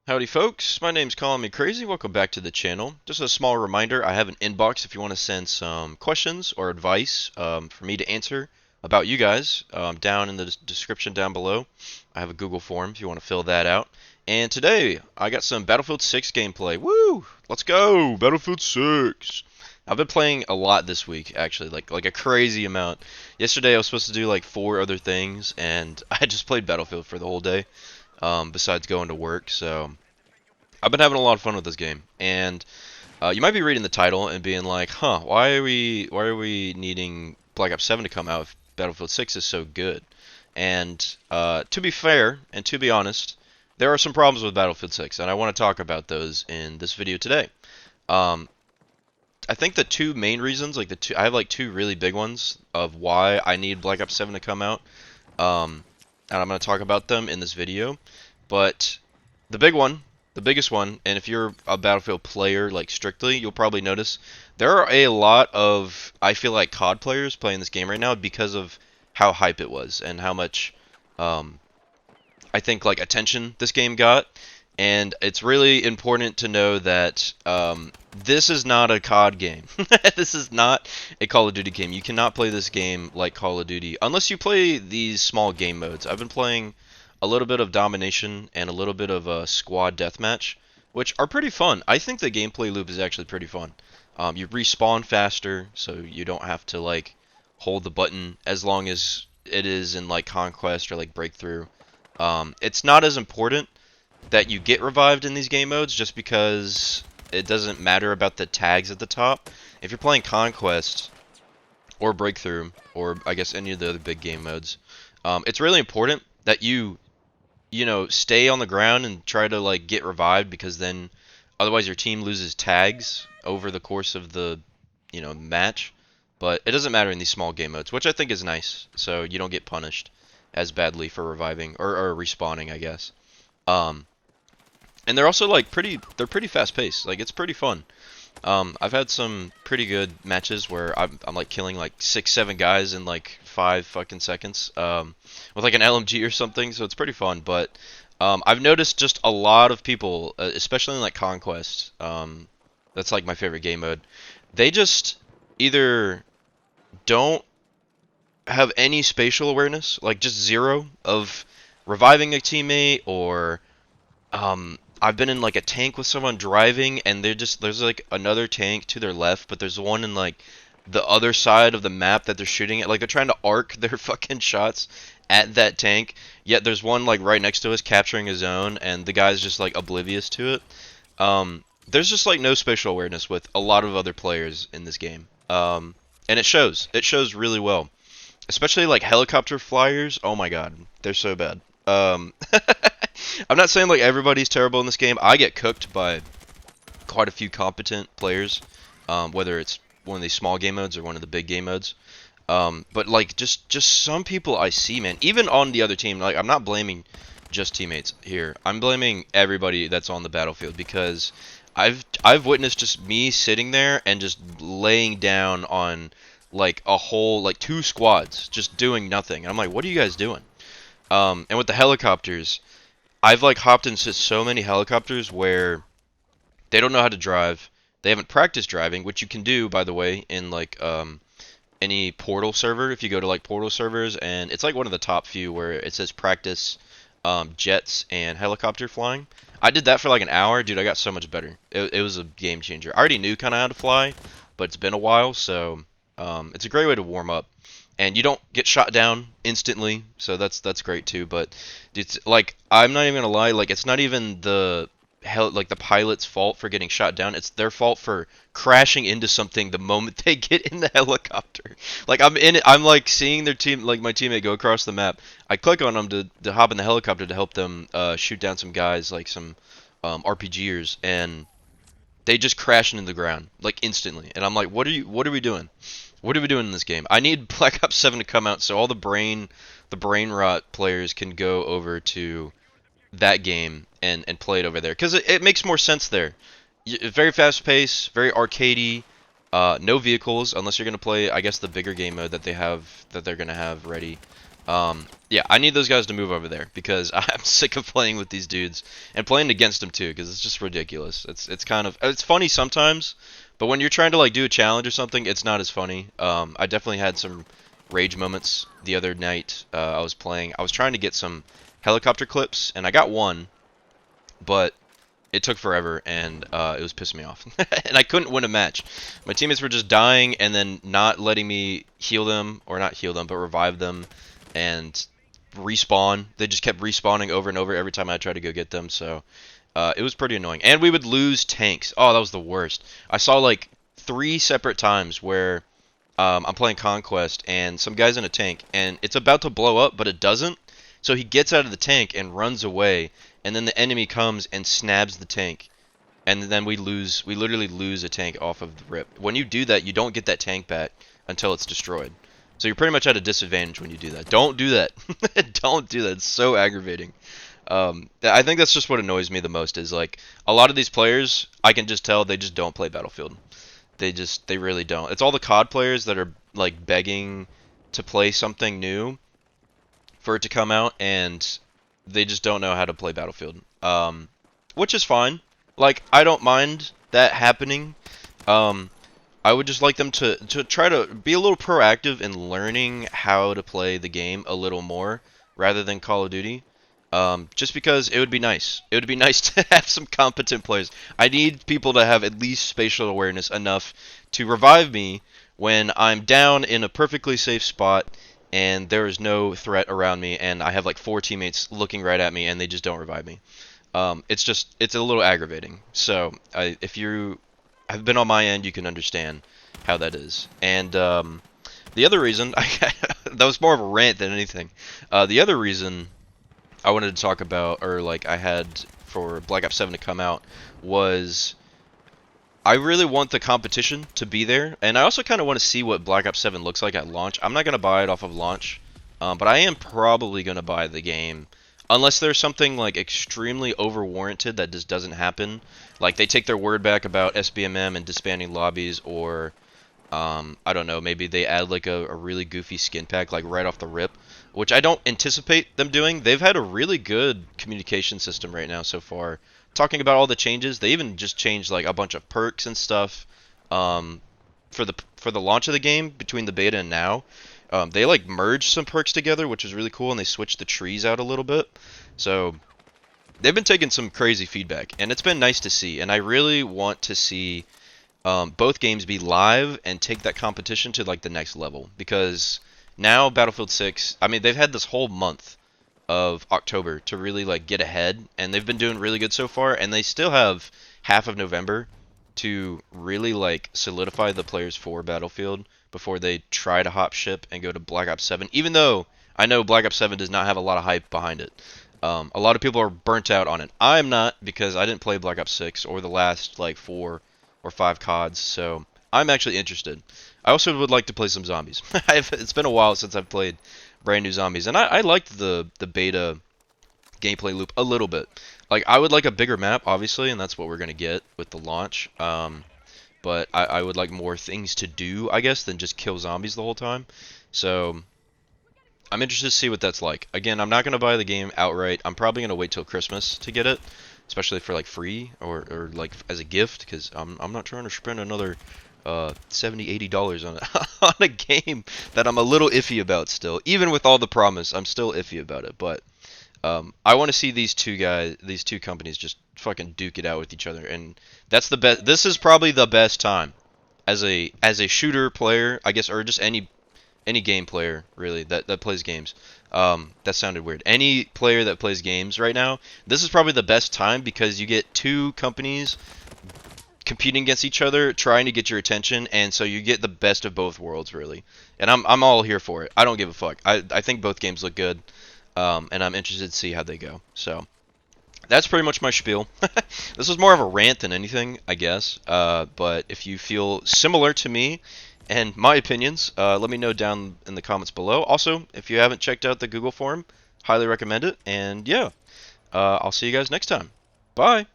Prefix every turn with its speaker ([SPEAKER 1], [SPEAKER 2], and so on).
[SPEAKER 1] Howdy folks, my name's Calling Me Crazy. Welcome back to the channel. Just a small reminder, I have an inbox if you want to send some questions or advice for me to answer about you guys down in the description down below. I have a Google form if you want to fill that out. And today, I got some Battlefield 6 gameplay. Woo! Let's go! Battlefield 6! I've been playing a lot this week, actually, like a crazy amount. Yesterday I was supposed to do like 4 other things, and I just played Battlefield for the whole day, besides going to work, so I've been having a lot of fun with this game, and you might be reading the title and being like, "Huh, why are we needing Black Ops 7 to come out if Battlefield 6 is so good?" And to be fair and to be honest, there are some problems with Battlefield 6, and I want to talk about those in this video today. Um, I think the two main reasons, I have like two really big ones of why I need Black Ops 7 to come out, and I'm going to talk about them in this video. But the big one, the biggest one, and if you're a Battlefield player, like strictly, you'll probably notice there are a lot of, I feel like, COD players playing this game right now because of how hype it was and how much, um, I think, like, attention this game got. And it's really important to know that this is not a COD game. This is not a Call of Duty game. You cannot play this game like Call of Duty unless you play these small game modes. I've been playing a little bit of Domination and a little bit of Squad Deathmatch, which are pretty fun. I think the gameplay loop is actually pretty fun. You respawn faster, so you don't have to like hold the button as long as it is in like Conquest or like Breakthrough. It's not as important that you get revived in these game modes just because it doesn't matter about the tags at the top. If you're playing Conquest or Breakthrough, or I guess any of the other big game modes, it's really important that you stay on the ground and try to like get revived, because then otherwise your team loses tags over the course of the match. But it doesn't matter in these small game modes, which I think is nice, so you don't get punished as badly for reviving or respawning, I guess. Um, and they're also like they're pretty fast paced. Like, it's pretty fun. I've had some pretty good matches where I'm like killing like 6, 7 guys in like 5 fucking seconds, with like an LMG or something. So it's pretty fun. But I've noticed just a lot of people, especially in like Conquest, that's like my favorite game mode. They just either don't have any spatial awareness, like just zero of reviving a teammate, or I've been in like a tank with someone driving, and there's like another tank to their left, but there's one in like the other side of the map that they're shooting at. Like, they're trying to arc their fucking shots at that tank, yet there's one like right next to us capturing a zone, and the guy's just like oblivious to it. There's just like no spatial awareness with a lot of other players in this game, and it shows. It shows really well, especially like helicopter flyers. Oh my god, they're so bad. I'm not saying like everybody's terrible in this game. I get cooked by quite a few competent players, whether it's one of these small game modes or one of the big game modes. But like just some people I see, man, even on the other team. Like, I'm not blaming just teammates here. I'm blaming everybody that's on the battlefield, because I've witnessed just me sitting there and just laying down on like a whole like 2 squads just doing nothing. And I'm like, what are you guys doing? And with the helicopters, I've like hopped into so many helicopters where they don't know how to drive. They haven't practiced driving, which you can do, by the way, in like any Portal server. If you go to like Portal servers, and it's like one of the top few where it says practice jets and helicopter flying. I did that for like an hour, dude. I got so much better. It was a game changer. I already knew kind of how to fly, but it's been a while, so it's a great way to warm up. And you don't get shot down instantly, so that's great too. But it's like, I'm not even gonna lie, like, it's not even like the pilot's fault for getting shot down. It's their fault for crashing into something the moment they get in the helicopter. Like, I'm in it, I'm like seeing their team, like my teammate, go across the map. I click on them to hop in the helicopter to help them shoot down some guys, like some RPGers, and they just crash into the ground like instantly. And I'm like, what are we doing? What are we doing in this game? I need Black Ops 7 to come out so all the brain rot players can go over to that game and play it over there, because it makes more sense there. Very fast pace, very arcadey. No vehicles unless you're gonna play, I guess, the bigger game mode that they're gonna have ready. Yeah, I need those guys to move over there because I'm sick of playing with these dudes and playing against them too because it's just ridiculous. It's kind of it's funny sometimes, but when you're trying to like do a challenge or something, it's not as funny. I definitely had some rage moments the other night. I was playing. I was trying to get some helicopter clips and I got one, but it took forever and it was pissing me off. And I couldn't win a match. My teammates were just dying and then not letting me heal them, or not heal them, but revive them and respawn. They just kept respawning over and over every time I tried to go get them, so it was pretty annoying. And we would lose tanks. Oh, that was the worst. I saw like 3 separate times where I'm playing Conquest and some guy's in a tank and it's about to blow up, but it doesn't. So he gets out of the tank and runs away, and then the enemy comes and snabs the tank. And then we lose, we literally lose a tank off of the rip. When you do that, you don't get that tank back until it's destroyed. So you're pretty much at a disadvantage when you do that. Don't do that. Don't do that. It's so aggravating. I think that's just what annoys me the most is like a lot of these players, I can just tell they just don't play Battlefield. They really don't. It's all the COD players that are like begging to play something new for it to come out, and they just don't know how to play Battlefield. Which is fine. Like, I don't mind that happening. Um, I would just like them to try to be a little proactive in learning how to play the game a little more rather than Call of Duty. Just because it would be nice. It would be nice to have some competent players. I need people to have at least spatial awareness enough to revive me when I'm down in a perfectly safe spot and there is no threat around me and I have like 4 teammates looking right at me and they just don't revive me. It's a little aggravating. So if you have been on my end, you can understand how that is. And the other reason, that was more of a rant than anything. The other reason I wanted to talk about, or like I had for Black Ops 7 to come out, was I really want the competition to be there, and I also kind of want to see what Black Ops 7 looks like at launch. I'm not going to buy it off of launch, but I am probably going to buy the game, unless there's something like extremely over-warranted that just doesn't happen. Like they take their word back about SBMM and disbanding lobbies, or I don't know, maybe they add like a really goofy skin pack like right off the rip, which I don't anticipate them doing. They've had a really good communication system right now so far, talking about all the changes. They even just changed like a bunch of perks and stuff um, for the launch of the game between the beta and now. They like merged some perks together, which is really cool, and they switched the trees out a little bit. So they've been taking some crazy feedback, and it's been nice to see. And I really want to see both games be live and take that competition to like the next level, because now Battlefield 6, I mean, they've had this whole month of October to really like get ahead, and they've been doing really good so far, and they still have half of November to really like solidify the players for Battlefield before they try to hop ship and go to Black Ops 7, even though I know Black Ops 7 does not have a lot of hype behind it. A lot of people are burnt out on it. I'm not, because I didn't play Black Ops 6 or the last like 4 or 5 CODs, so I'm actually interested. I also would like to play some zombies. It's been a while since I've played brand new zombies, and I liked the beta gameplay loop a little bit. Like, I would like a bigger map, obviously, and that's what we're gonna get with the launch. But I would like more things to do, I guess, than just kill zombies the whole time. So I'm interested to see what that's like. Again, I'm not gonna buy the game outright. I'm probably gonna wait till Christmas to get it, especially for like free or like as a gift, because I'm not trying to spend another $70-$80 on on a game that I'm a little iffy about still. Even with all the promise, I'm still iffy about it. But I want to see these two companies just fucking duke it out with each other, and that's the best. This is probably the best time as a shooter player, I guess, or just any game player really that plays games. That sounded weird. Any player that plays games right now, this is probably the best time, because you get two companies competing against each other, trying to get your attention, and so you get the best of both worlds, really. And I'm all here for it. I don't give a fuck. I think both games look good, and I'm interested to see how they go. So that's pretty much my spiel. This was more of a rant than anything, I guess. But if you feel similar to me and my opinions, let me know down in the comments below. Also, if you haven't checked out the Google form, highly recommend it. And yeah, I'll see you guys next time. Bye.